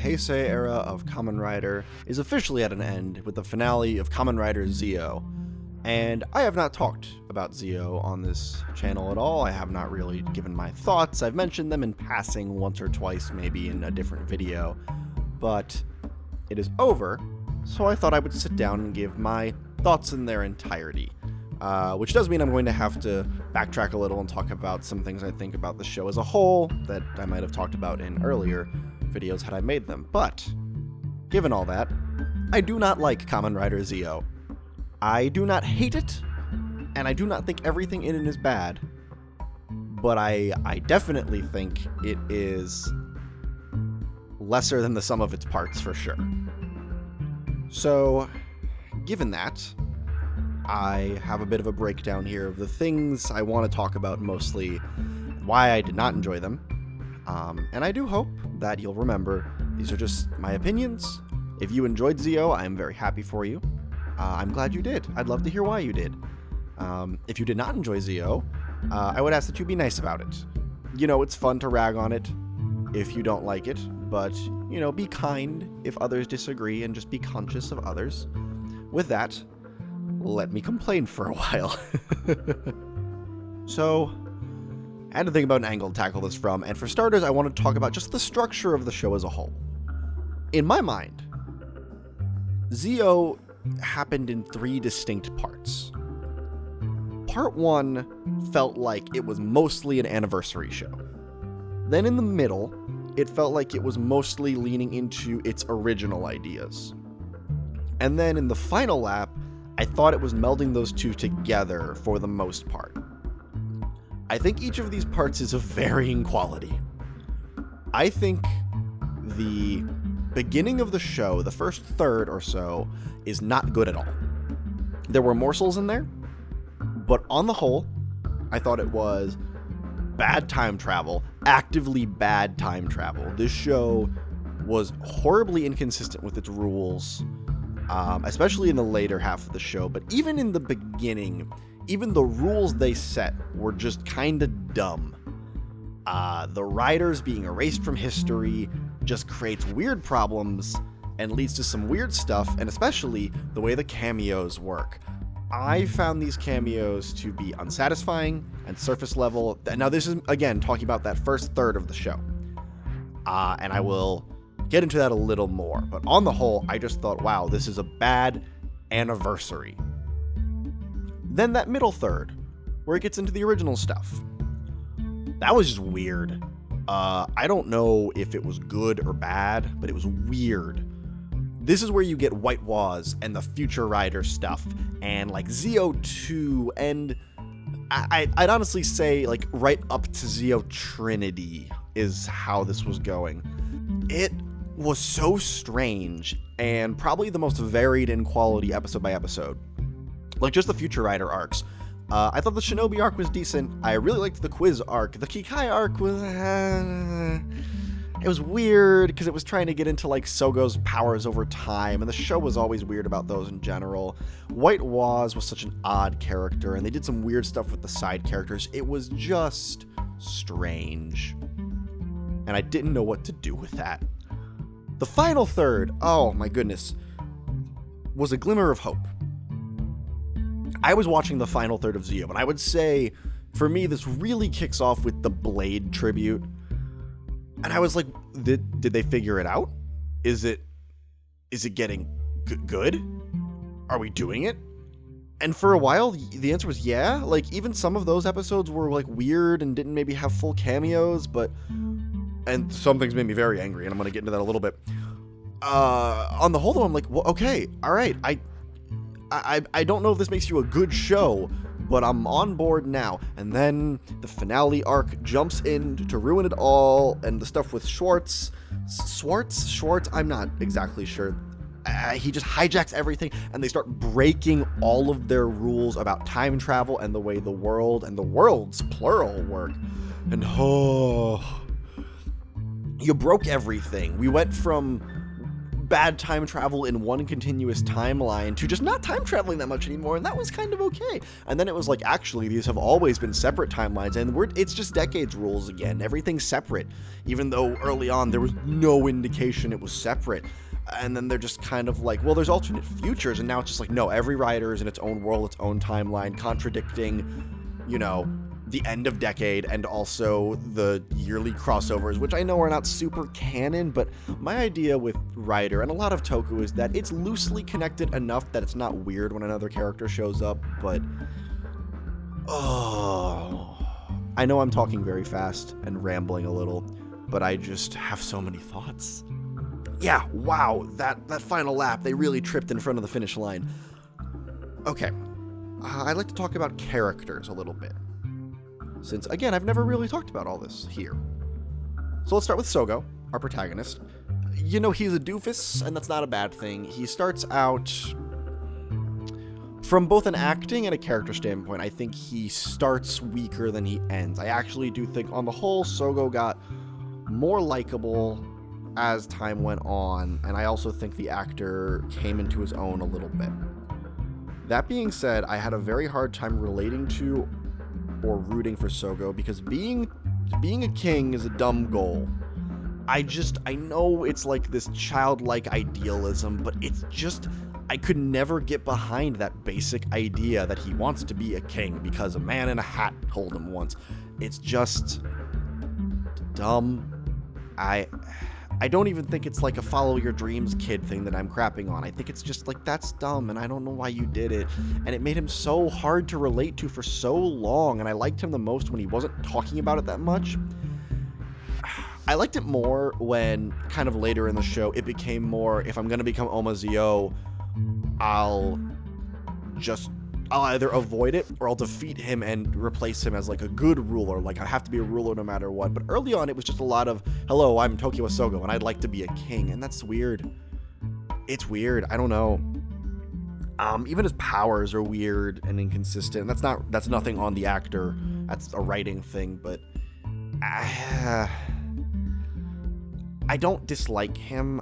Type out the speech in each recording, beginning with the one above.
Heisei era of Kamen Rider is officially at an end with the finale of Kamen Rider Zi-O. And I have not talked about Zi-O on this channel at all. I have not really given my thoughts. I've mentioned them in passing once or twice, maybe in a different video. But it is over, so I thought I would sit down and give my thoughts in their entirety. Which does mean I'm going to have to backtrack a little and talk about some things I think about the show as a whole that I might have talked about in earlier videos had I made them. But, given all that, I do not like Kamen Rider Zi-O. I do not hate it, and I do not think everything in it is bad, but I definitely think it is lesser than the sum of its parts for sure. So, given that, I have a bit of a breakdown here of the things I want to talk about mostly, why I did not enjoy them, and I do hope that you'll remember these are just my opinions. If you enjoyed Zi-O, I'm very happy for you. I'm glad you did. I'd love to hear why you did. If you did not enjoy Zi-O, I would ask that you be nice about it. You know, it's fun to rag on it if you don't like it, but, you know, be kind if others disagree and just be conscious of others. With that, let me complain for a while. So, I had to think about an angle to tackle this from, and for starters, I want to talk about just the structure of the show as a whole. In my mind, Zi-O happened in 3 distinct parts. Part 1 felt like it was mostly an anniversary show. Then in the middle, it felt like it was mostly leaning into its original ideas. And then in the final lap, I thought it was melding those two together for the most part. I think each of these parts is of varying quality. I think the beginning of the show, the first third or so, is not good at all. There were morsels in there, but on the whole, I thought it was bad time travel, actively bad time travel. This show was horribly inconsistent with its rules, especially in the later half of the show, but even in the beginning, even the rules they set were just kinda dumb. The riders being erased from history just creates weird problems and leads to some weird stuff, and especially the way the cameos work. I found these cameos to be unsatisfying and surface level. Now this is, again, talking about that first third of the show. And I will get into that a little more, but on the whole, I just thought, wow, this is a bad anniversary. Then that middle third, where it gets into the original stuff. That was just weird. I don't know if it was good or bad, but it was weird. This is where you get White Waz and the Future Rider stuff, and like Zi-O 2, and I'd honestly say like right up to Zi-O Trinity is how this was going. It was so strange, and probably the most varied in quality episode by episode. Like just the Future Rider arcs. I thought the Shinobi arc was decent. I really liked the Quiz arc. The Kikai arc was... it was weird, because it was trying to get into like Sogo's powers over time, and the show was always weird about those in general. White Waz was such an odd character, and they did some weird stuff with the side characters. It was just strange. And I didn't know what to do with that. The final third, oh my goodness, was a glimmer of hope. I was watching the final third of Zi-O, and I would say, for me, this really kicks off with the Blade tribute. And I was like, did they figure it out? Is it getting good? Are we doing it? And for a while, the answer was yeah. Like, even some of those episodes were, like, weird and didn't maybe have full cameos, but... And some things made me very angry, and I'm going to get into that a little bit. On the whole, though, I'm like, well, okay, all right, I don't know if this makes you a good show, but I'm on board now. And then the finale arc jumps in to ruin it all, and the stuff with Schwartz, I'm not exactly sure. He just hijacks everything, and they start breaking all of their rules about time travel and the way the world and the worlds, plural, work. And you broke everything. We went from bad time travel in one continuous timeline to just not time traveling that much anymore, and that was kind of okay. And then it was like, actually, these have always been separate timelines, and it's just decades rules again. Everything's separate, even though early on there was no indication it was separate. And then they're just kind of like, well, there's alternate futures, and now it's just like, no, every rider is in its own world, its own timeline, contradicting, you know, the end of decade and also the yearly crossovers, which I know are not super canon, but my idea with Rider and a lot of Toku is that it's loosely connected enough that it's not weird when another character shows up, but I know I'm talking very fast and rambling a little, but I just have so many thoughts. Yeah, wow, that final lap, they really tripped in front of the finish line. Okay, I'd like to talk about characters a little bit, since, again, I've never really talked about all this here. So let's start with Sogo, our protagonist. You know, he's a doofus, and that's not a bad thing. He starts out, from both an acting and a character standpoint, I think he starts weaker than he ends. I actually do think, on the whole, Sogo got more likable as time went on, and I also think the actor came into his own a little bit. That being said, I had a very hard time relating to or rooting for Sogo because being a king is a dumb goal. I know it's like this childlike idealism, but it's just, I could never get behind that basic idea that he wants to be a king because a man in a hat told him once. It's just dumb. I don't even think it's like a follow your dreams kid thing that I'm crapping on. I think it's just like, that's dumb and I don't know why you did it. And it made him so hard to relate to for so long, and I liked him the most when he wasn't talking about it that much. I liked it more when, kind of later in the show, it became more, if I'm going to become Oma Zi-O, I'll either avoid it or I'll defeat him and replace him as like a good ruler. Like, I have to be a ruler no matter what. But early on, it was just a lot of, hello, I'm Tokyo Sogo and I'd like to be a king. And that's weird. It's weird. I don't know. Even his powers are weird and inconsistent. That's nothing on the actor. That's a writing thing. But I don't dislike him.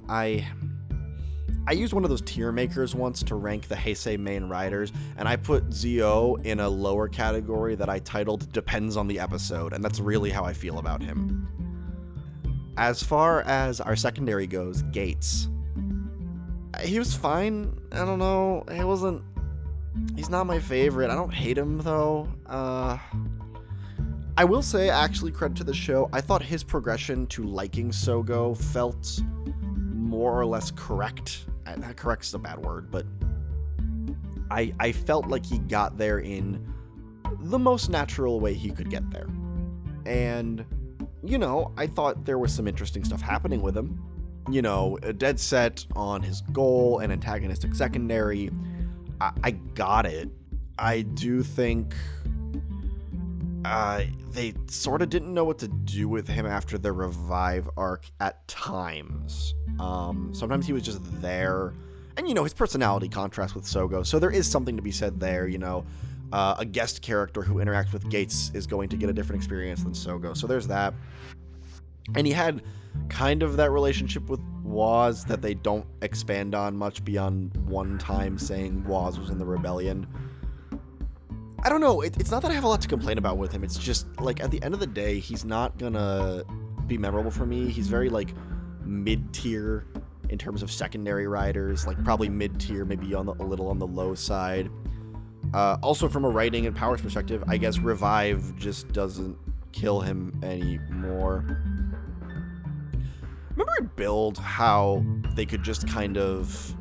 I used one of those tier makers once to rank the Heisei main riders, and I put Zi-O in a lower category that I titled Depends on the Episode, and that's really how I feel about him. As far as our secondary goes, Gates. He was fine. I don't know. He's not my favorite. I don't hate him, though. I will say, actually, credit to the show, I thought his progression to liking Sogo felt more or less correct. Correct's a bad word, but I felt like he got there in the most natural way he could get there. And, you know, I thought there was some interesting stuff happening with him. You know, a dead set on his goal, an antagonistic secondary. I got it. I do think they sort of didn't know what to do with him after the Revive arc at times. Sometimes he was just there, and, you know, his personality contrasts with Sogo, so there is something to be said there, you know. A guest character who interacts with Gates is going to get a different experience than Sogo, so there's that. And he had kind of that relationship with Waz that they don't expand on much beyond one time saying Waz was in the rebellion. I don't know, it's not that I have a lot to complain about with him, it's just, like, at the end of the day, he's not gonna be memorable for me. He's very, like, mid-tier in terms of secondary riders, like, probably mid-tier, maybe a little on the low side. Also, from a writing and powers perspective, I guess Revive just doesn't kill him anymore. Remember in Build how they could just kind of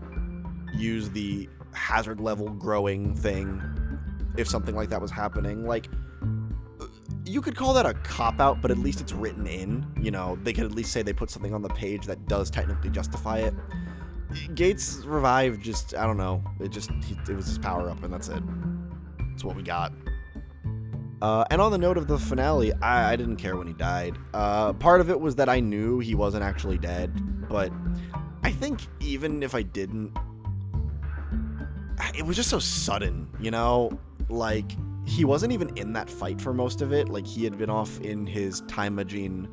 use the hazard level growing thing if something like that was happening? Like, you could call that a cop-out, but at least it's written in. You know, they could at least say they put something on the page that does technically justify it. Gates' Revive just, I don't know. It was his power-up, and that's it. That's what we got. And on the note of the finale, I didn't care when he died. Part of it was that I knew he wasn't actually dead, but I think even if I didn't, it was just so sudden, you know? Like, he wasn't even in that fight for most of it. Like, he had been off in his time machine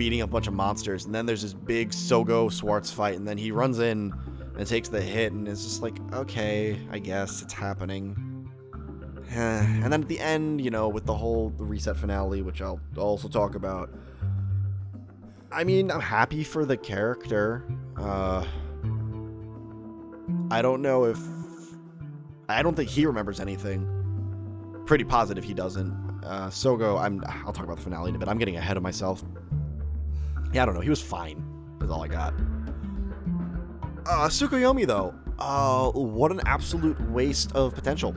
beating up a bunch of monsters, and then there's this big Sogo Swartz fight, and then he runs in and takes the hit, and it's just like, okay, I guess it's happening. And then at the end, with the reset finale, which I'll also talk about, I mean, I'm happy for the character. I don't think he remembers anything. Pretty positive he doesn't. Sogo, I'll talk about the finale in a bit. I'm getting ahead of myself. Yeah, I don't know. He was fine. That's all I got. Tsukuyomi, though. What an absolute waste of potential.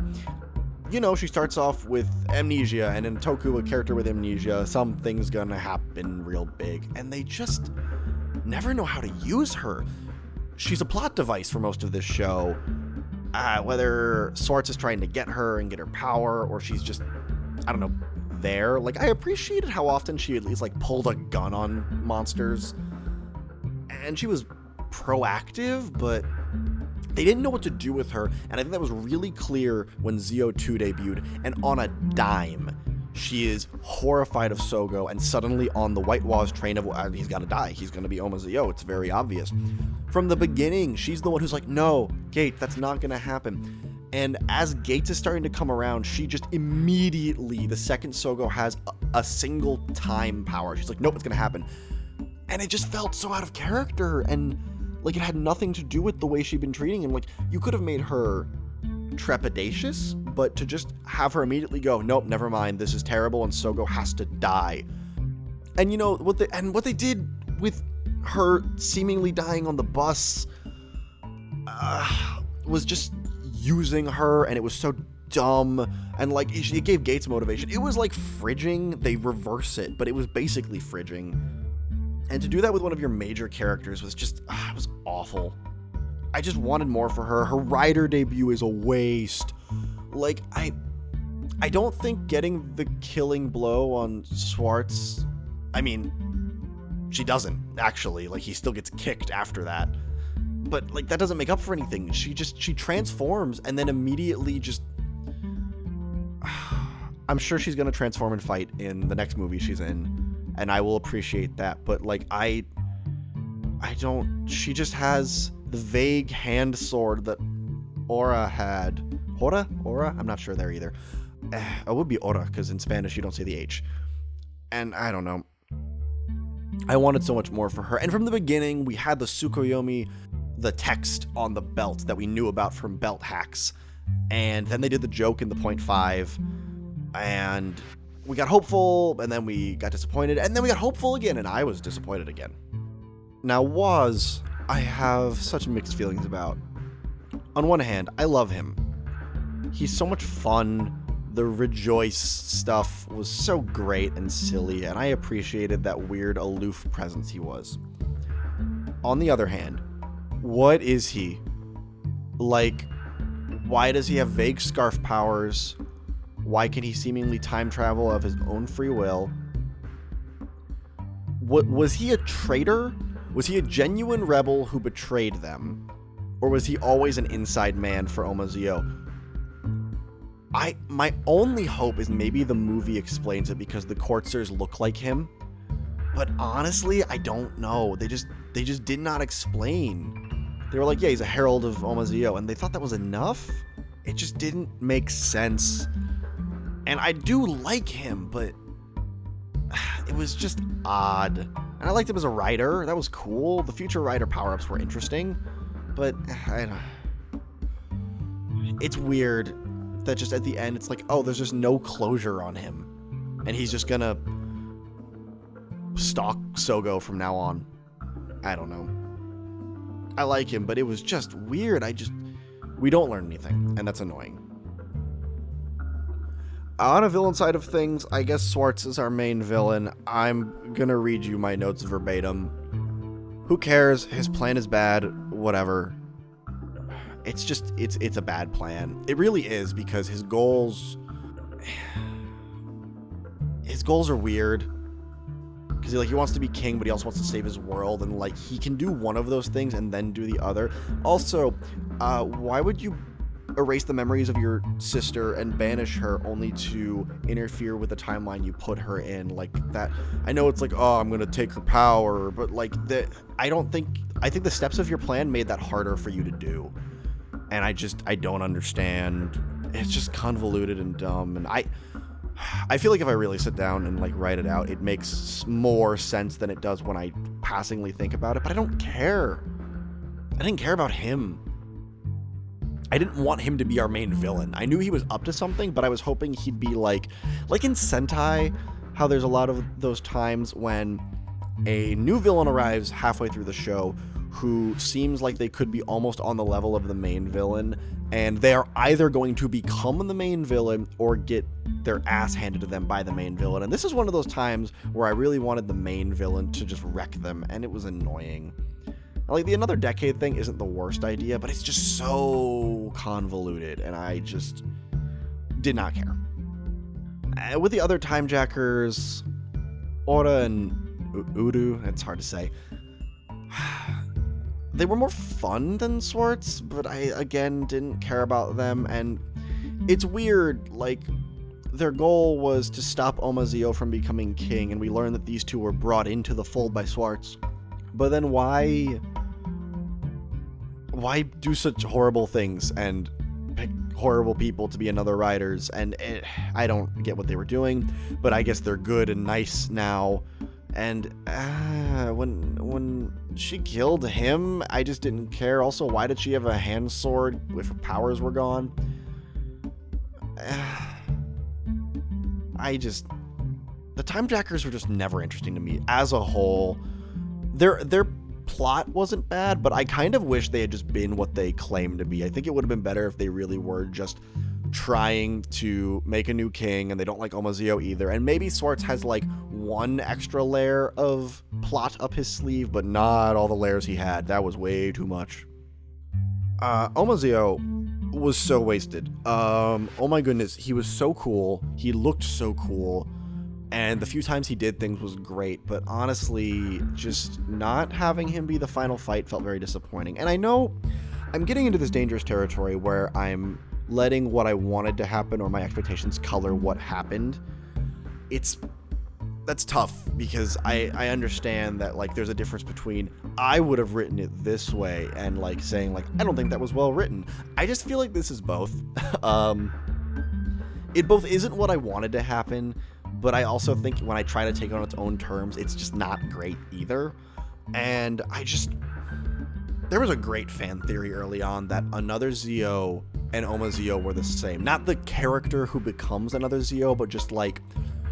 She starts off with amnesia, and in Toku, a character with amnesia, something's gonna happen real big, and they just never know how to use her. She's a plot device for most of this show. Whether Swartz is trying to get her and get her power, or she's just, I don't know, there. Like, I appreciated how often she at least, pulled a gun on monsters. And she was proactive, but they didn't know what to do with her, and I think that was really clear when Zi-O 2 debuted, and on a dime, she is horrified of Sogo, and suddenly on the White Waz train of, he's gotta die, he's gonna be Oma Zi-O, it's very obvious. From the beginning, she's the one who's like, no, Gate, that's not gonna happen. And as Gates is starting to come around, she just immediately, the second Sogo has a single time power, she's like, nope, it's gonna happen. And it just felt so out of character, and it had nothing to do with the way she'd been treating him. You could have made her trepidatious, but to just have her immediately go, nope, never mind, this is terrible, and Sogo has to die. And what they did with her seemingly dying on the bus was just using her, and it was so dumb, and it gave Gates motivation. It was like fridging. They reverse it, but it was basically fridging. And to do that with one of your major characters was just, it was awful. I just wanted more for her. Her Rider debut is a waste. I don't think getting the killing blow on Swartz, I mean, she doesn't, actually. He still gets kicked after that. But, that doesn't make up for anything. She transforms and then immediately just... I'm sure she's gonna transform and fight in the next movie she's in. And I will appreciate that, but I don't, she just has the vague hand sword that Aura had. Aura? I'm not sure there either. It would be Aura, because in Spanish you don't say the H. And I don't know. I wanted so much more for her. And from the beginning, we had the Tsukuyomi, the text on the belt that we knew about from belt hacks. And then they did the joke in the .5, and we got hopeful, and then we got disappointed, and then we got hopeful again, and I was disappointed again. Now, Waz, I have such mixed feelings about. On one hand, I love him. He's so much fun. The Rejoice stuff was so great and silly, and I appreciated that weird, aloof presence he was. On the other hand, what is he? Why does he have vague scarf powers? Why can he seemingly time travel of his own free will? Was he a traitor? Was he a genuine rebel who betrayed them? Or was he always an inside man for Oma Zi-O? My only hope is maybe the movie explains it because the Quartzers look like him. But honestly, I don't know. They just did not explain. They were like, yeah, he's a herald of Oma Zi-O, and they thought that was enough? It just didn't make sense. And I do like him, but it was just odd. And I liked him as a rider. That was cool. The future rider power-ups were interesting. But it's weird that just at the end, it's like, oh, there's just no closure on him. And he's just gonna stalk Sogo from now on. I don't know. I like him, but it was just weird. We don't learn anything, and that's annoying. On a villain side of things, I guess Swartz is our main villain. I'm gonna read you my notes verbatim. Who cares? His plan is bad. Whatever. It's a bad plan. It really is, because his goals are weird. Because he wants to be king, but he also wants to save his world, and he can do one of those things and then do the other. Also, why would you erase the memories of your sister and banish her only to interfere with the timeline you put her in. Like that, I know it's like, oh, I'm gonna take her power, but like that, I think the steps of your plan made that harder for you to do, and I don't understand. It's just convoluted and dumb, and I feel like if I really sit down and like write it out, it makes more sense than it does when I passingly think about it. But I don't care. I didn't care about him. I didn't want him to be our main villain. I knew he was up to something, but I was hoping he'd be like in Sentai, how there's a lot of those times when a new villain arrives halfway through the show who seems like they could be almost on the level of the main villain, and they are either going to become the main villain or get their ass handed to them by the main villain. And this is one of those times where I really wanted the main villain to just wreck them, and it was annoying. Like, the Another Decade thing isn't the worst idea, but it's just so convoluted, and I just did not care. With the other time jackers, Ora and Uru, it's hard to say. They were more fun than Swartz, but I, again, didn't care about them, and it's weird, like, their goal was to stop Oma Zi-O from becoming king, and we learned that these two were brought into the fold by Swartz. But then why do such horrible things and pick horrible people to be another riders? And I don't get what they were doing, but I guess they're good and nice now. And when she killed him, I just didn't care. Also, why did she have a hand sword if her powers were gone? The time jackers were just never interesting to me as a whole. Their plot wasn't bad, but I kind of wish they had just been what they claimed to be. I think it would have been better if they really were just trying to make a new king, and they don't like Oma Zi-O either. And maybe Swartz has like one extra layer of plot up his sleeve, but not all the layers he had. That was way too much. Oma Zi-O was so wasted. Oh my goodness, he was so cool. He looked so cool. And the few times he did things was great, but honestly, just not having him be the final fight felt very disappointing. And I know I'm getting into this dangerous territory where I'm letting what I wanted to happen or my expectations color what happened. That's tough, because I understand that, like, there's a difference between I would have written it this way and like saying like, I don't think that was well written. I just feel like this is both. It both isn't what I wanted to happen, but I also think when I try to take it on its own terms, it's just not great either. And there was a great fan theory early on that Another Zi-O and Oma Zi-O were the same. Not the character who becomes Another Zi-O, but just like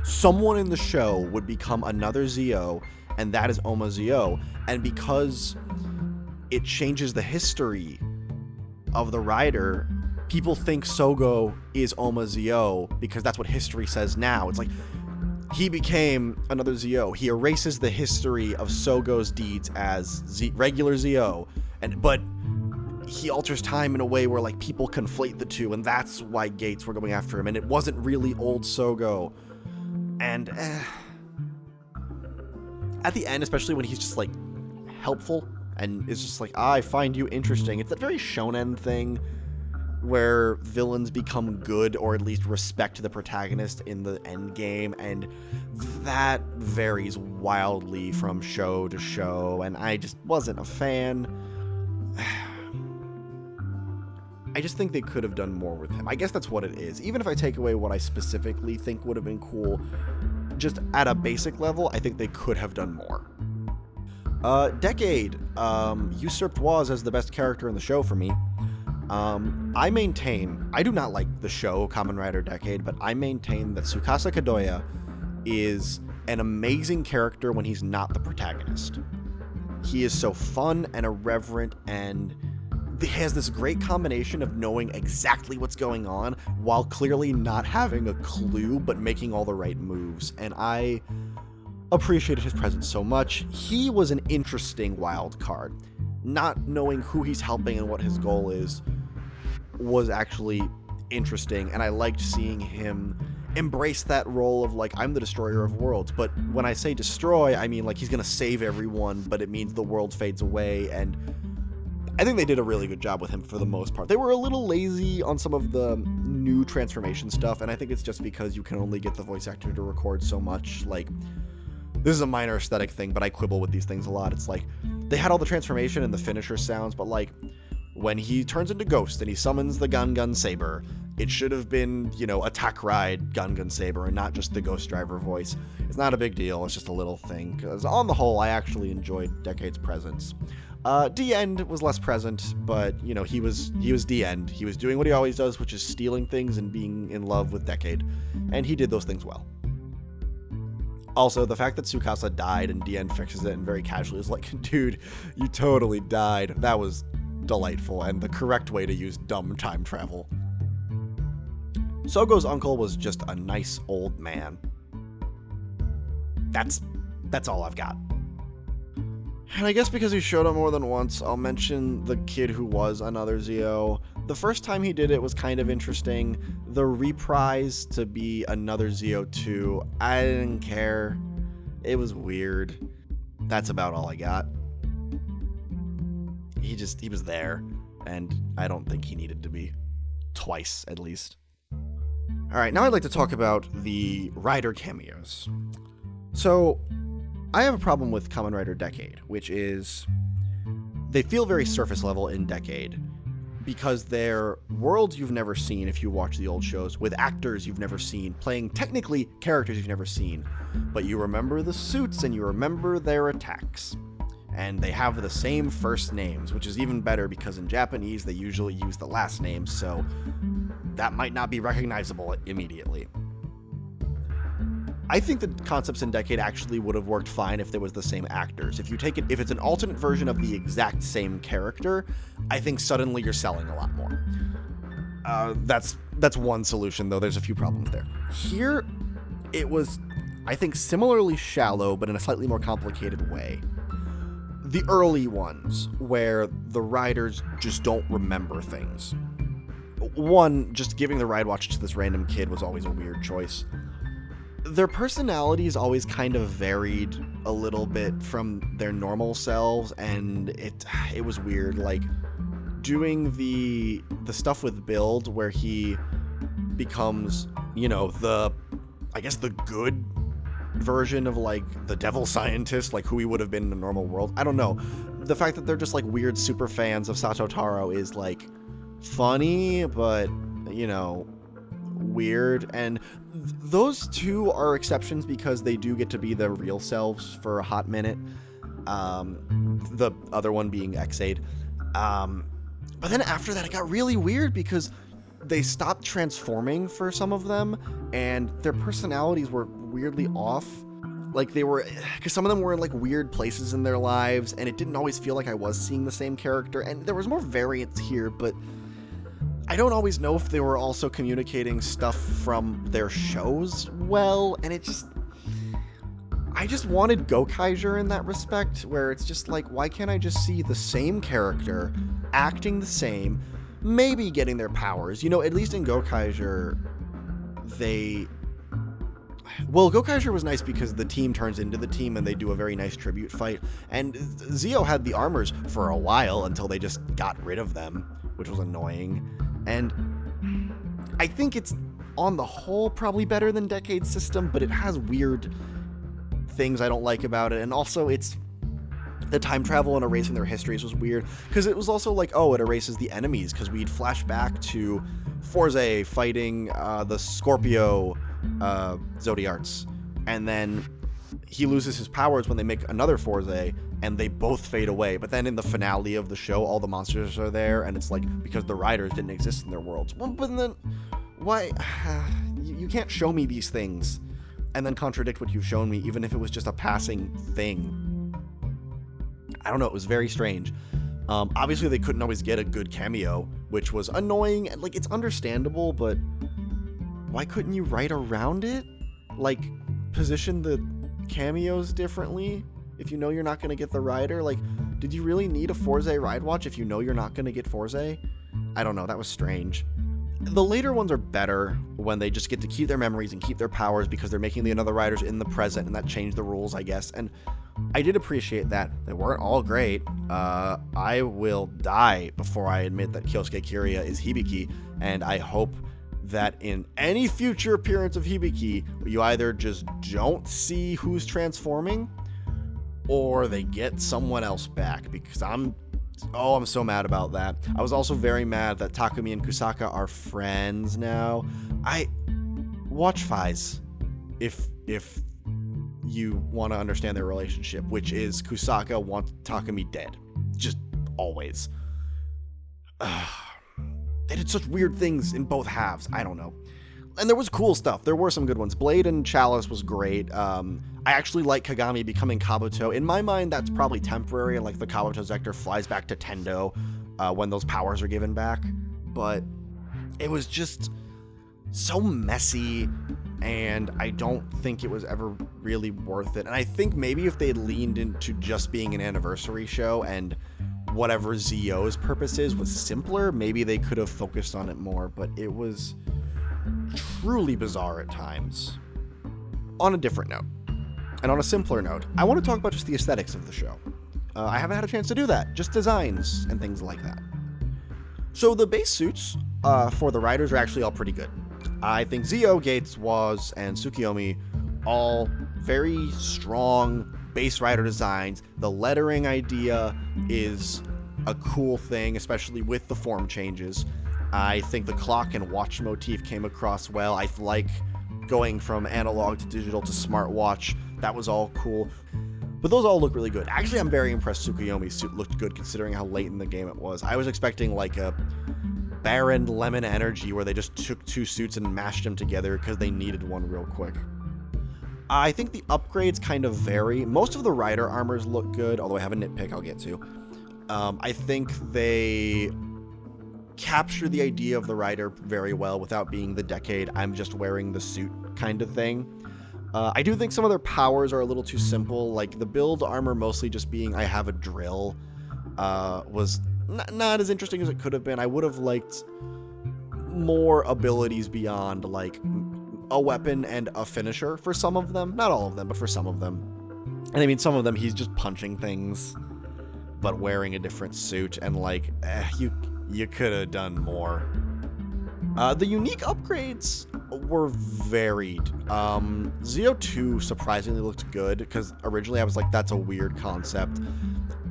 someone in the show would become Another Zi-O, and that is Oma Zi-O. And because it changes the history of the rider, people think Sogo is Oma Zi-O because that's what history says now. It's like, he became Another Zi-O. He erases the history of Sogo's deeds as regular Zi-O, but he alters time in a way where like people conflate the two, and that's why Gates were going after him, and it wasn't really old Sogo. And at the end, especially when he's just like helpful and is just like, I find you interesting. It's that very shonen thing where villains become good, or at least respect the protagonist in the end game, and that varies wildly from show to show, and I just wasn't a fan. I just think they could have done more with him. I guess that's what it is. Even if I take away what I specifically think would have been cool, just at a basic level, I think they could have done more. Decade usurped Waz as the best character in the show for me. I maintain, I do not like the show Kamen Rider Decade, but I maintain that Tsukasa Kadoya is an amazing character when he's not the protagonist. He is so fun and irreverent, and he has this great combination of knowing exactly what's going on while clearly not having a clue but making all the right moves, and I appreciated his presence so much. He was an interesting wild card. Not knowing who he's helping and what his goal is was actually interesting, and I liked seeing him embrace that role of like, I'm the destroyer of worlds. But when I say destroy, I mean like he's gonna save everyone, but it means the world fades away, and I think they did a really good job with him for the most part. They were a little lazy on some of the new transformation stuff, and I think it's just because you can only get the voice actor to record so much. Like, this is a minor aesthetic thing, but I quibble with these things a lot. It's like, they had all the transformation and the finisher sounds, but like, when he turns into Ghost and he summons the Gun Saber, it should have been, Attack Ride Gun Saber and not just the Ghost Driver voice. It's not a big deal, it's just a little thing, because on the whole, I actually enjoyed Decade's presence. D-End was less present, but, he was D-End. He was doing what he always does, which is stealing things and being in love with Decade, and he did those things well. Also, the fact that Tsukasa died and D-End fixes it and very casually is like, dude, you totally died. That was delightful and the correct way to use dumb time travel. Sogo's uncle was just a nice old man. That's all I've got. And I guess because he showed up more than once, I'll mention the kid who was another Zi-O. The first time he did it was kind of interesting. The reprise to be another Zi-O 2, I didn't care. It was weird. That's about all I got. He was there, and I don't think he needed to be. Twice, at least. Alright, now I'd like to talk about the Rider cameos. So, I have a problem with Kamen Rider Decade, which is they feel very surface level in Decade because they're worlds you've never seen if you watch the old shows, with actors you've never seen, playing technically characters you've never seen, but you remember the suits and you remember their attacks. And they have the same first names, which is even better because in Japanese they usually use the last names, so that might not be recognizable immediately. I think the concepts in Decade actually would have worked fine if there was the same actors. If it's an alternate version of the exact same character, I think suddenly you're selling a lot more. That's one solution, though. There's a few problems there. Here, it was, I think, similarly shallow, but in a slightly more complicated way. The early ones, where the riders just don't remember things. One, just giving the ride watch to this random kid was always a weird choice. Their personalities always kind of varied a little bit from their normal selves, and it was weird. Like, doing the stuff with Build, where he becomes, the good version of, like, the devil scientist, like who he would have been in a normal world. I don't know. The fact that they're just, like, weird super fans of Sato Taro is, like, funny, but, weird. And those two are exceptions because they do get to be their real selves for a hot minute. The other one being Xaid. But then after that, it got really weird because they stopped transforming for some of them, and their personalities were weirdly off. Like, because some of them were in, like, weird places in their lives, and it didn't always feel like I was seeing the same character, and there was more variance here, but I don't always know if they were also communicating stuff from their shows well, and I just wanted Gokaiger in that respect, where it's just like, why can't I just see the same character, acting the same, maybe getting their powers? At least in Gokaiger, Gokaiger was nice because the team turns into the team and they do a very nice tribute fight, and Zi-O had the armors for a while until they just got rid of them, which was annoying. And I think it's, on the whole, probably better than Decade's system, but it has weird things I don't like about it, and also it's the time travel and erasing their histories was weird, because it was also like, it erases the enemies, because we'd flash back to Fourze fighting the Scorpio Zodiarts, and then he loses his powers when they make another Fourze, and they both fade away. But then in the finale of the show, all the monsters are there, and it's like, because the riders didn't exist in their worlds. Well, but then, why? You can't show me these things and then contradict what you've shown me, even if it was just a passing thing. I don't know, it was very strange. Obviously, they couldn't always get a good cameo, which was annoying. Like, it's understandable, but why couldn't you write around it? Like, position the cameos differently if you know you're not going to get the rider? Like, did you really need a Fourze ride watch if you know you're not going to get Fourze? I don't know, that was strange. The later ones are better when they just get to keep their memories and keep their powers because they're making the other riders in the present, and that changed the rules, I guess. And I did appreciate that. They weren't all great. I will die before I admit that Kyosuke Kiria is Hibiki, and I hope that in any future appearance of Hibiki, you either just don't see who's transforming, or they get someone else back, because I'm so mad about that. I was also very mad that Takumi and Kusaka are friends now. Watch Faiz if you want to understand their relationship, which is Kusaka wants Takumi dead. Just always. They did such weird things in both halves. I don't know. And there was cool stuff. There were some good ones. Blade and Chalice was great. I actually like Kagami becoming Kabuto. In my mind, that's probably temporary, like the Kabuto Zector flies back to Tendo when those powers are given back. But it was just so messy, and I don't think it was ever really worth it. And I think maybe if they had leaned into just being an anniversary show and whatever Zi-O's purpose is was simpler, maybe they could have focused on it more, but it was truly bizarre at times. On a different note, and on a simpler note, I want to talk about just the aesthetics of the show. I haven't had a chance to do that, just designs and things like that. So the base suits for the riders are actually all pretty good. I think Zi-O, Gates, Waz, and Tsukiyomi all very strong base rider designs. The lettering idea is a cool thing, especially with the form changes. I think the clock and watch motif came across well. I like going from analog to digital to smartwatch. That was all cool. But those all look really good. Actually, I'm very impressed Tsukiyomi's suit looked good considering how late in the game it was. I was expecting like a Baron Lemon Energy where they just took two suits and mashed them together because they needed one real quick. I think the upgrades kind of vary. Most of the rider armors look good, although I have a nitpick I'll get to. I think they capture the idea of the rider very well without being the decade I'm just wearing the suit kind of thing. I do think some of their powers are a little too simple, like the build armor mostly just being I have a drill was not as interesting as it could have been. I would have liked more abilities beyond like a weapon and a finisher for some of them. Not all of them, but for some of them. And I mean, some of them he's just punching things but wearing a different suit, and like you could have done more. The unique upgrades were varied. Zi-O 2 surprisingly looked good, because originally I was like, that's a weird concept.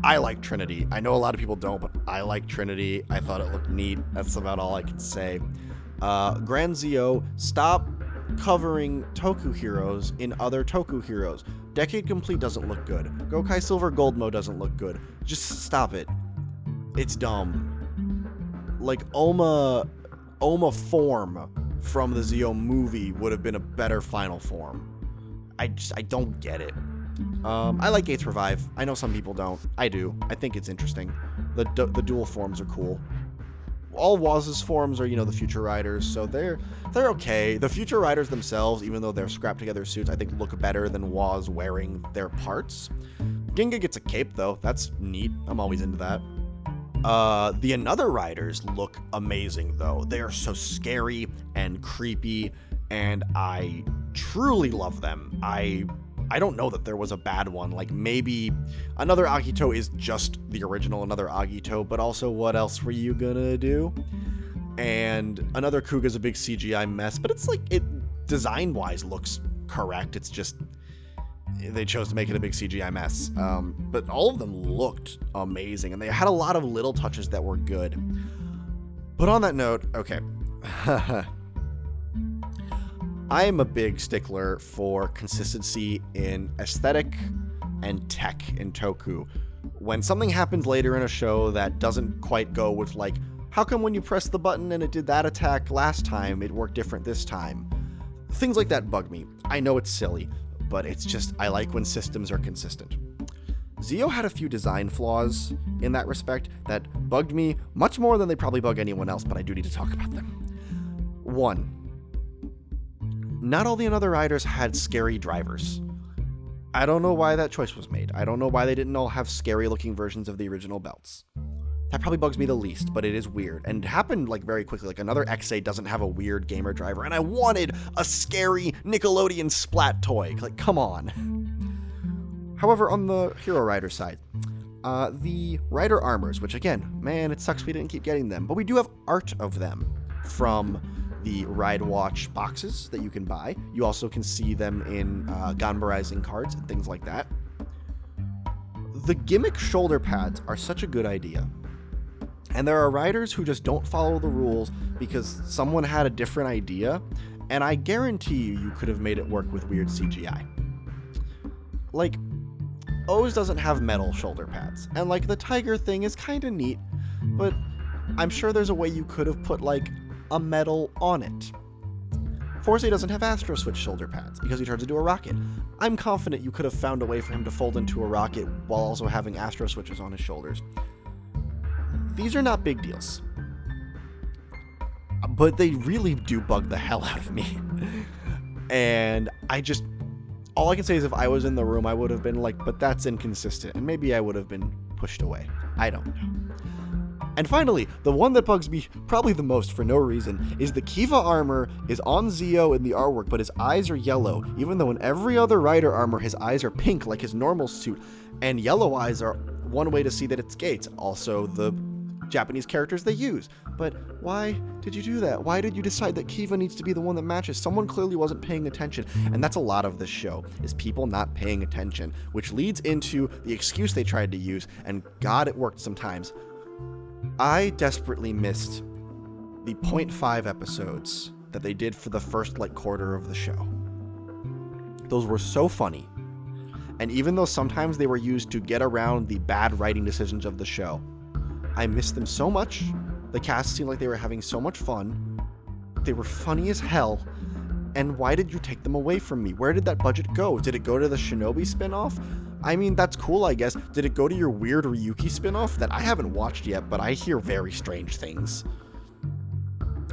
I like Trinity. I know a lot of people don't, but I like Trinity. I thought it looked neat. That's about all I can say. Grand Zi-O, stop covering Toku heroes in other Toku heroes. Decade Complete doesn't look good. Gokai Silver Gold Mode doesn't look good. Just stop it. It's dumb. Like, Oma form from the Zi-O movie would have been a better final form. I don't get it. I like Gates Revive. I know some people don't. I do. I think it's interesting. The dual forms are cool. All Waz's forms are, the Future Riders, so they're okay. The Future Riders themselves, even though they're scrapped together suits, I think look better than Waz wearing their parts. Ginga gets a cape, though. That's neat. I'm always into that. The Another Riders look amazing, though. They are so scary and creepy, and I truly love them. I don't know that there was a bad one. Like, maybe Another Agito is just the original Another Agito, but also what else were you gonna do? And Another Kuga's a big CGI mess, but it's like, it design-wise looks correct. It's just, they chose to make it a big CGI mess. But all of them looked amazing, and they had a lot of little touches that were good. But on that note, okay. I am a big stickler for consistency in aesthetic and tech in Toku. When something happens later in a show that doesn't quite go with, like, how come when you press the button and it did that attack last time, it worked different this time? Things like that bug me. I know it's silly, but it's just, I like when systems are consistent. Zi-O had a few design flaws in that respect that bugged me much more than they probably bug anyone else, but I do need to talk about them. 1. Not all the Another Riders had scary drivers. I don't know why that choice was made. I don't know why they didn't all have scary looking versions of the original belts. That probably bugs me the least, but it is weird. And it happened like very quickly. Like another XA doesn't have a weird gamer driver, and I wanted a scary Nickelodeon splat toy. Like, come on. However, on the Hero Rider side, the Rider armors, which again, man, it sucks we didn't keep getting them, but we do have art of them from the Ride Watch boxes that you can buy. You also can see them in Ganbarizing cards and things like that. The gimmick shoulder pads are such a good idea. And there are riders who just don't follow the rules because someone had a different idea, and I guarantee you could have made it work with weird CGI. Like, O's doesn't have metal shoulder pads, and like the tiger thing is kind of neat, but I'm sure there's a way you could have put like a metal on it. Heisei doesn't have Astro Switch shoulder pads because he turns into a rocket. I'm confident you could have found a way for him to fold into a rocket while also having Astro Switches on his shoulders. These are not big deals, but they really do bug the hell out of me. And all I can say is if I was in the room, I would have been like, but that's inconsistent, and maybe I would have been pushed away. I don't know. And finally, the one that bugs me probably the most for no reason is the Kiva armor is on Zi-O in the artwork, but his eyes are yellow, even though in every other rider armor his eyes are pink like his normal suit, and yellow eyes are one way to see that it's Gates, also the Japanese characters they use. But why did you do that? Why did you decide that Kiva needs to be the one that matches? Someone clearly wasn't paying attention, and that's a lot of this show, is people not paying attention, which leads into the excuse they tried to use, and God, it worked sometimes. I desperately missed the 0.5 episodes that they did for the first quarter of the show. Those were so funny, and even though sometimes they were used to get around the bad writing decisions of the show, I missed them so much. The cast seemed like they were having so much fun. They were funny as hell. And why did you take them away from me? Where did that budget go? Did it go to the Shinobi spinoff? I mean, that's cool, I guess. Did it go to your weird Ryuki spinoff that I haven't watched yet, but I hear very strange things?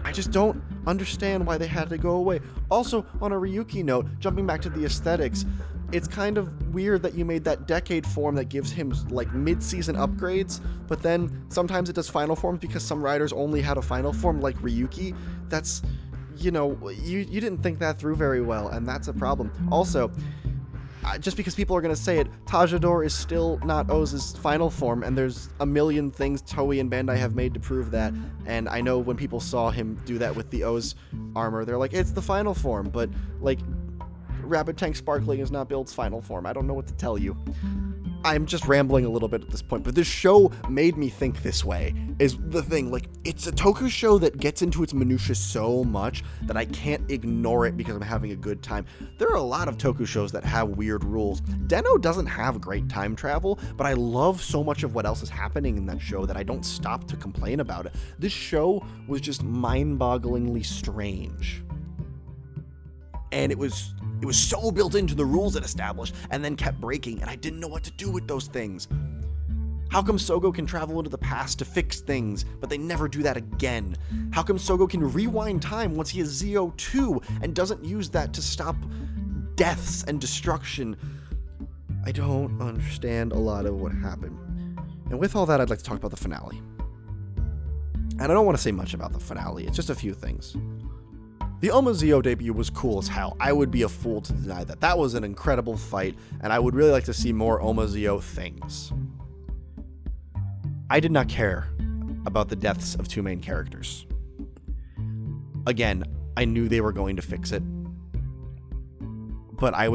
I just don't understand why they had to go away. Also, on a Ryuki note, jumping back to the aesthetics, it's kind of weird that you made that decade form that gives him mid-season upgrades, but then sometimes it does final forms because some riders only had a final form like Ryuki. That's, you didn't think that through very well, and that's a problem. Also, just because people are going to say it, Tajidor is still not Oz's final form, and there's a million things Toei and Bandai have made to prove that, and I know when people saw him do that with the Oz armor, they're like, it's the final form, but, Rapid Tank Sparkling is not Build's final form. I don't know what to tell you. I'm just rambling a little bit at this point, but this show made me think this way, is the thing. It's a Toku show that gets into its minutia so much that I can't ignore it because I'm having a good time. There are a lot of Toku shows that have weird rules. Den-O doesn't have great time travel, but I love so much of what else is happening in that show that I don't stop to complain about it. This show was just mind-bogglingly strange. And it was so built into the rules it established and then kept breaking, and I didn't know what to do with those things. How come Sogo can travel into the past to fix things, but they never do that again? How come Sogo can rewind time once he has Zi-O 2 and doesn't use that to stop deaths and destruction? I don't understand a lot of what happened. And with all that, I'd like to talk about the finale. And I don't want to say much about the finale, it's just a few things. The Oma Zi-O debut was cool as hell. I would be a fool to deny that. That was an incredible fight, and I would really like to see more Oma Zi-O things. I did not care about the deaths of two main characters. Again, I knew they were going to fix it, but I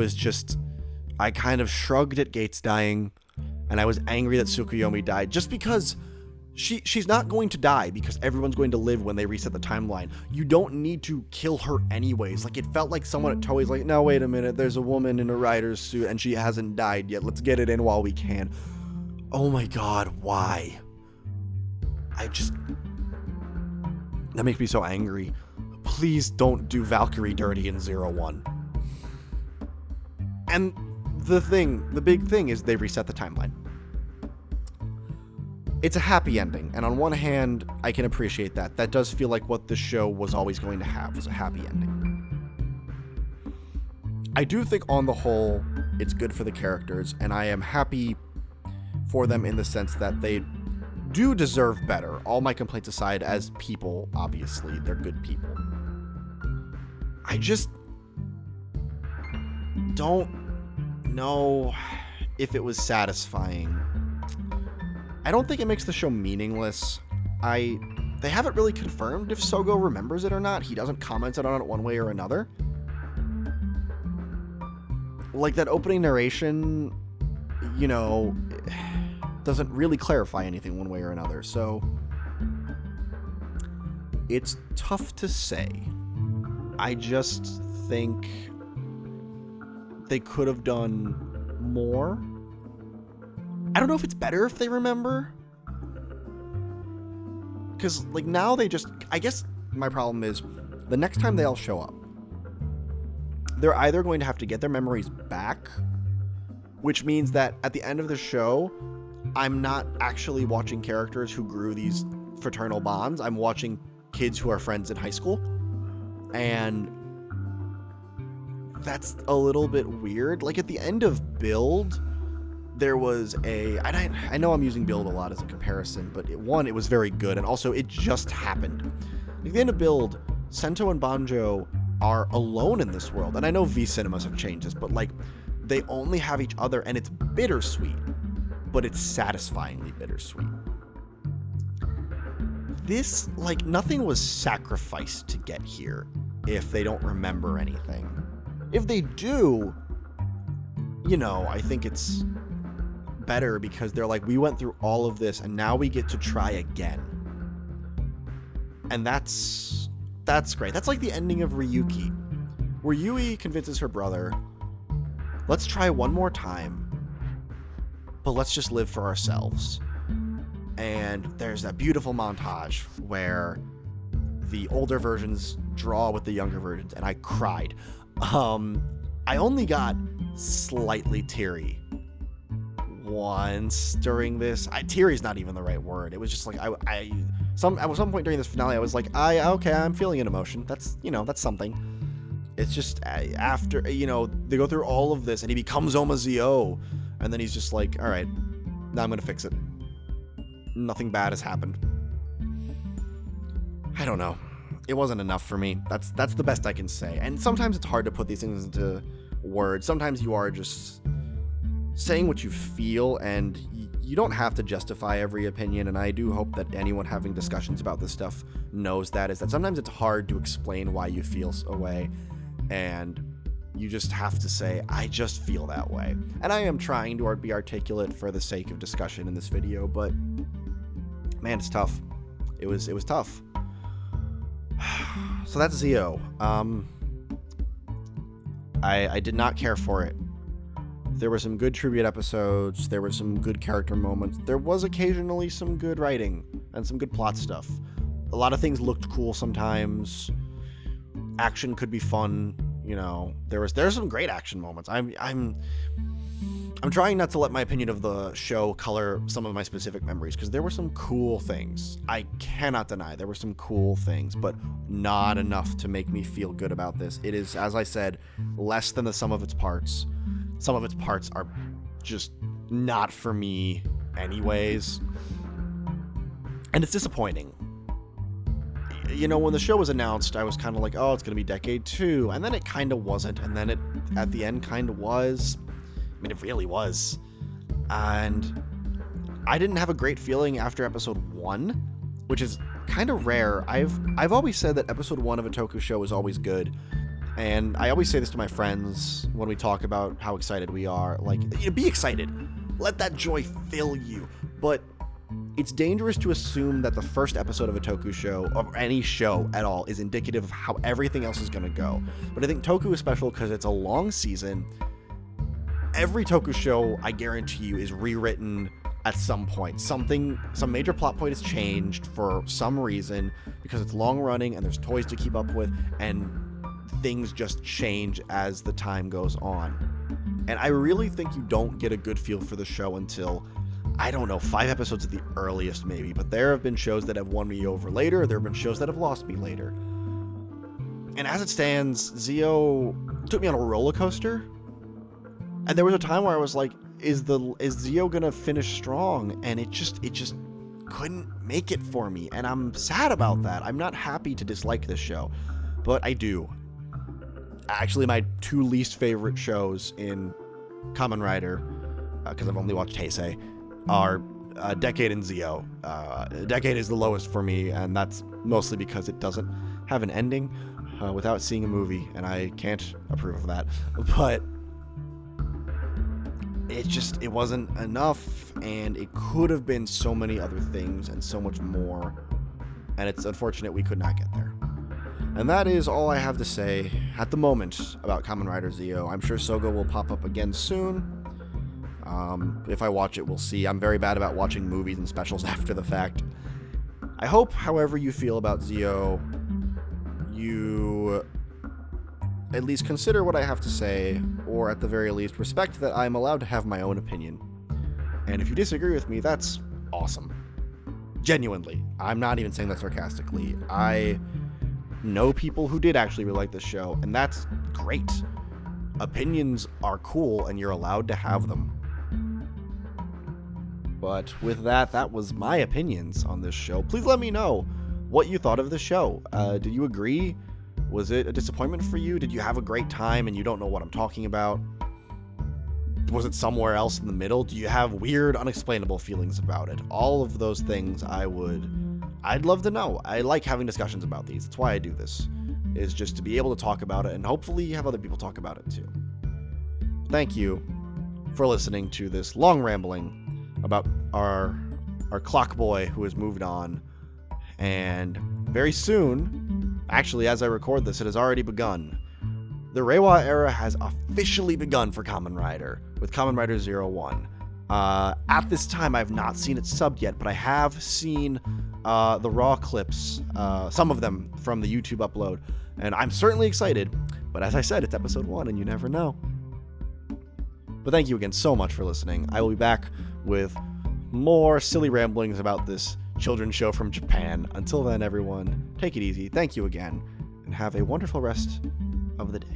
kind of shrugged at Gates dying, and I was angry that Tsukuyomi died, just because she's not going to die because everyone's going to live when they reset the timeline. You don't need to kill her anyways. It felt like someone at Toei's like, no, wait a minute, there's a woman in a rider's suit and she hasn't died yet. Let's get it in while we can. Oh my god, why? That makes me so angry. Please don't do Valkyrie dirty in 01. And the big thing is they reset the timeline. It's a happy ending, and on one hand, I can appreciate that. That does feel like what the show was always going to have, was a happy ending. I do think on the whole, it's good for the characters, and I am happy for them in the sense that they do deserve better. All my complaints aside, as people, obviously, they're good people. I just don't know if it was satisfying. I don't think it makes the show meaningless. They haven't really confirmed if Sogo remembers it or not. He doesn't comment on it one way or another. Like, that opening narration, you know, doesn't really clarify anything one way or another. So it's tough to say. I just think they could have done more. I don't know if it's better if they remember. Because, like, now they just... I guess my problem is, the next time they all show up, they're either going to have to get their memories back, which means that at the end of the show, I'm not actually watching characters who grew these fraternal bonds. I'm watching kids who are friends in high school. And that's a little bit weird. Like, at the end of Build, there was I know I'm using Build a lot as a comparison, but it was very good, and also it just happened. Like, at the end of Build, Sento and Banjo are alone in this world. And I know V Cinemas have changed this, but, like, they only have each other, and it's bittersweet, but it's satisfyingly bittersweet. This, like, nothing was sacrificed to get here if they don't remember anything. If they do, you know, I think it's better because they're like, we went through all of this and now we get to try again. And that's great. That's like the ending of Ryuki, where Yui convinces her brother, let's try one more time, but let's just live for ourselves. And there's that beautiful montage where the older versions draw with the younger versions, and I cried. I only got slightly teary once during this. Teary is not even the right word. It was just like at some point during this finale, I was like, okay, I'm feeling an emotion. That's something. It's just after, they go through all of this, and he becomes Oma Zi-O, and then he's just like, all right, now I'm gonna fix it. Nothing bad has happened. I don't know. It wasn't enough for me. That's the best I can say. And sometimes it's hard to put these things into words. Sometimes you are just saying what you feel, and you don't have to justify every opinion. And I do hope that anyone having discussions about this stuff knows that sometimes it's hard to explain why you feel a way, and you just have to say, I just feel that way. And I am trying to be articulate for the sake of discussion in this video, but man, it's tough. It was tough. So that's Zi-O. I did not care for it. There were some good tribute episodes. There were some good character moments. There was occasionally some good writing and some good plot stuff. A lot of things looked cool sometimes. Action could be fun. There's some great action moments. I'm trying not to let my opinion of the show color some of my specific memories, because there were some cool things. I cannot deny there were some cool things, but not enough to make me feel good about this. It is, as I said, less than the sum of its parts. Some of its parts are just not for me anyways. And it's disappointing. When the show was announced, I was kind of like, oh, it's going to be Decade 2. And then it kind of wasn't. And then it, at the end, kind of was. I mean, it really was. And I didn't have a great feeling after episode 1, which is kind of rare. I've always said that episode 1 of a Toku show is always good. And I always say this to my friends when we talk about how excited we are. Like, be excited. Let that joy fill you. But it's dangerous to assume that the first episode of a Toku show, or any show at all, is indicative of how everything else is going to go. But I think Toku is special because it's a long season. Every Toku show, I guarantee you, is rewritten at some point. Some major plot point is changed for some reason, because it's long running and there's toys to keep up with, and things just change as the time goes on. And I really think you don't get a good feel for the show until, I don't know, 5 episodes at the earliest maybe, but there have been shows that have won me over later, there have been shows that have lost me later. And as it stands, Zi-O took me on a roller coaster, and there was a time where I was like, is Zi-O gonna finish strong? And it just couldn't make it for me, and I'm sad about that. I'm not happy to dislike this show, but I do. Actually, my 2 least favorite shows in Kamen Rider, because I've only watched Heisei, are Decade and Zi-O. Decade is the lowest for me, and that's mostly because it doesn't have an ending without seeing a movie, and I can't approve of that. But it wasn't enough, and it could have been so many other things and so much more, and it's unfortunate we could not get there. And that is all I have to say at the moment about Kamen Rider Zi-O. I'm sure Sogo will pop up again soon. If I watch it, we'll see. I'm very bad about watching movies and specials after the fact. I hope, however you feel about Zi-O, you at least consider what I have to say, or at the very least, respect that I'm allowed to have my own opinion. And if you disagree with me, that's awesome. Genuinely. I'm not even saying that sarcastically. I know people who did actually really like this show, and that's great. Opinions are cool, and you're allowed to have them. But with that, that was my opinions on this show. Please let me know what you thought of the show. Did you agree? Was it a disappointment for you? Did you have a great time and you don't know what I'm talking about? Was it somewhere else in the middle? Do you have weird, unexplainable feelings about it? All of those things I'd love to know. I like having discussions about these. That's why I do this, is just to be able to talk about it and hopefully have other people talk about it too. Thank you for listening to this long rambling about our clock boy who has moved on. And very soon, actually as I record this, it has already begun. The Reiwa era has officially begun for Kamen Rider, with Kamen Rider 01. At this time, I have not seen it subbed yet, but I have seen the raw clips, some of them from the YouTube upload, and I'm certainly excited. But as I said, it's episode 1, and you never know. But thank you again so much for listening. I will be back with more silly ramblings about this children's show from Japan. Until then, everyone, take it easy. Thank you again, and have a wonderful rest of the day.